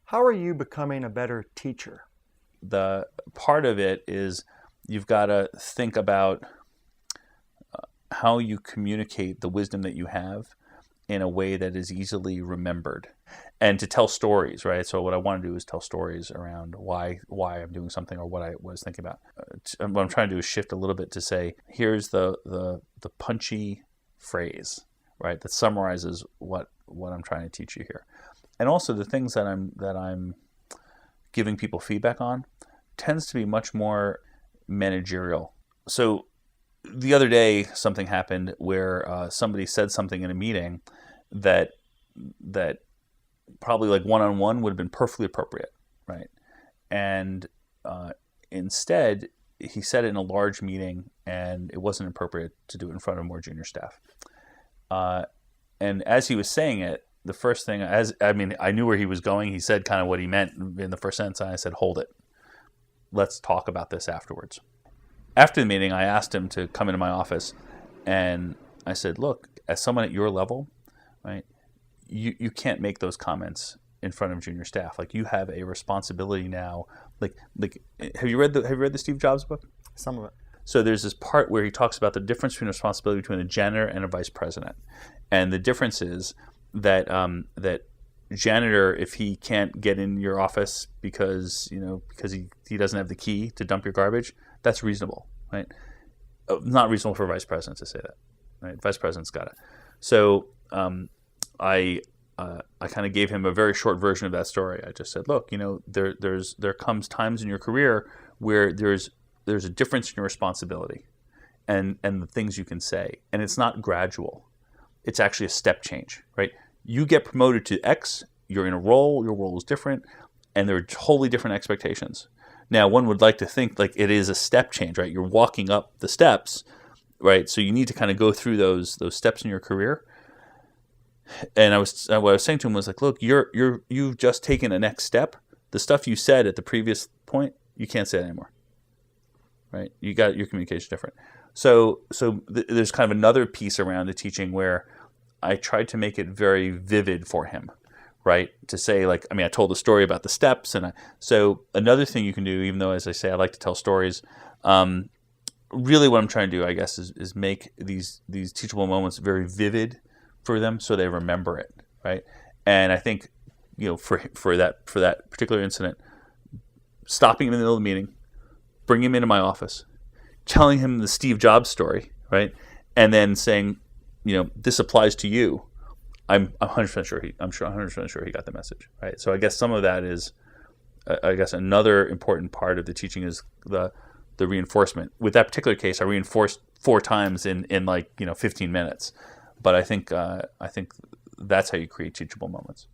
How are you becoming a better teacher? The part of it is you've got to think about how you communicate the wisdom that you have in a way that is easily remembered, and to tell stories, right? So what I want to do is tell stories around why I'm doing something or what I was thinking about. What I'm trying to do is shift a little bit to say, here's the punchy phrase, right, that summarizes what I'm trying to teach you here, and also the things that I'm giving people feedback on tends to be much more managerial. So the other day, something happened where somebody said something in a meeting that probably like one-on-one would have been perfectly appropriate, right? And instead, he said it in a large meeting, and it wasn't appropriate to do it in front of more junior staff. And as he was saying it, the first thing, I knew where he was going. He said kind of what he meant in the first sentence, and I said, hold it. Let's talk about this afterwards. After the meeting, I asked him to come into my office, and I said, look, as someone at your level, right, you can't make those comments in front of junior staff. Like, you have a responsibility now. Like have you read the Steve Jobs book? Some of it. So there's this part where he talks about the difference between responsibility between a janitor and a vice president. And the difference is that that janitor, if he can't get in your office because he doesn't have the key to dump your garbage, that's reasonable, right? Not reasonable for a vice president to say that, right? Vice president's got it. So I kind of gave him a very short version of that story. I just said, look, there comes times in your career where there's a difference in your responsibility and the things you can say, and it's not gradual. It's actually a step change, right? You get promoted to X, you're in a role, your role is different, and there are totally different expectations. Now, one would like to think like it is a step change, right? You're walking up the steps, right? So you need to kind of go through those steps in your career. And what I was saying to him was like, look, you've just taken a next step. The stuff you said at the previous point, you can't say it anymore, right? You got your communication different. So there's kind of another piece around the teaching where I tried to make it very vivid for him, right? To say like, I told the story about the steps, so another thing you can do, even though, as I say, I like to tell stories, really what I'm trying to do, I guess, is make these teachable moments very vivid for them so they remember it, right? And I think, for that particular incident, stopping him in the middle of the meeting, bringing him into my office, telling him the Steve Jobs story, right? And then saying, this applies to you. I'm 100% sure I'm 100% sure he got the message, right? So I guess some of that is, another important part of the teaching is the reinforcement. With that particular case, I reinforced 4 times in 15 minutes. But I think that's how you create teachable moments.